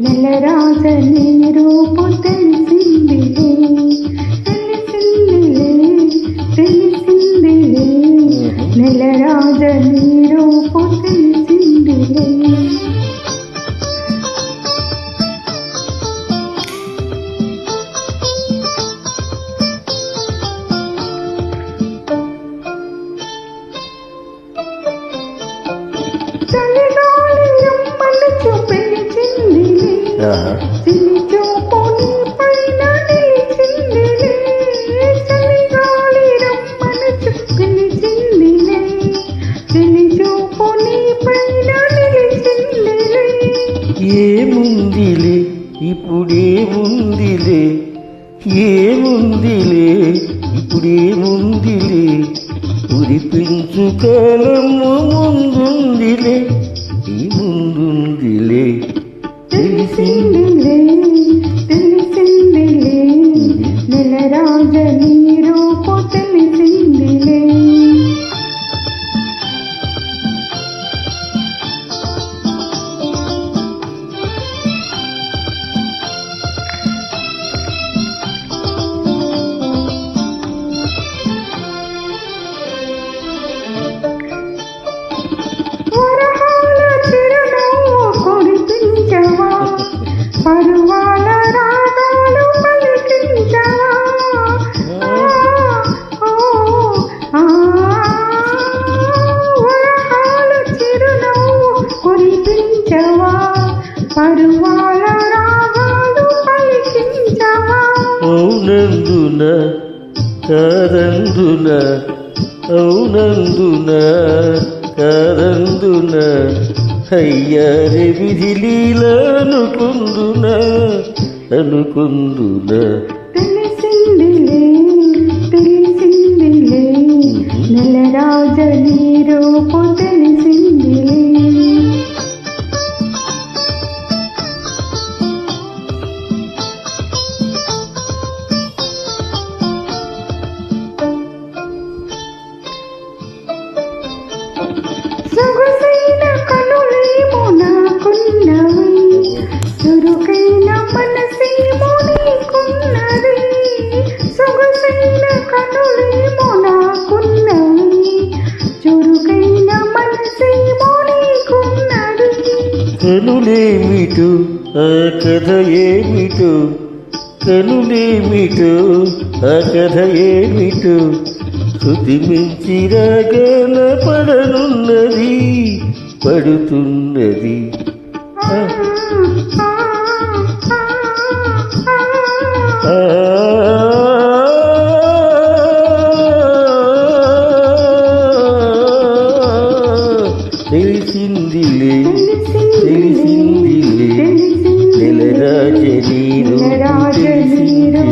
నెలరాజ నీ రూపు తెలిసిందిలే తెలిసిందిలే తెలిసిందిలే నెలరాజ నీ రూపు తెలిసిందిలే చలిగాలి అమ్మలు చూపించిందిలే చిన్ని చూపు నీ పైన నిలిచిందిలే చలిగాలి రమ్మను చూపించిందిలే చిన్ని చూపు నీ పైన నిలిచిందిలే ఏముందిలే ఇప్పుడేముందిలే ఏముందిలే ఇప్పుడేముందిలే ఉరిపించు కాలము ముందుందిలే ఈ ముందుందిలే తెలిసిందిలే తెలిసిందిలే నెలరాజ నీ రూపు తెలిసిందిలే వరహాల చిరునవ్వు కురిపించవా పరువాల రాగాలు పలికించవా వరహాల చిరునవ్వు కురిపించవా పరువాల రాగాలు పలికించవా అవునందున కాదందున అవునందున కాదందున అయ్యారే విధిలీల అనుకుందున అనుకుందున తెలిసిందిలే తెలిసిందిలే నెలరాజ నీ రూపు తెలిసిందిలే సొగసైన కనులేమో నాకున్నవి చురుకైన మనసేమో నీకున్నది సొగసైన కనులేమో నాకున్నవి చురుకైన మనసేమో నీకున్నది కనులేమిటో ఆ కథ ఏమిటో కనులేమిటో ఆ కథ ఏమిటో శృతి మించి రాగాన పడనున్నది పడుతున్నది తెలిసిందిలే తెలిసిందిలే నెలరాజ నీరు తెలిసిందిలే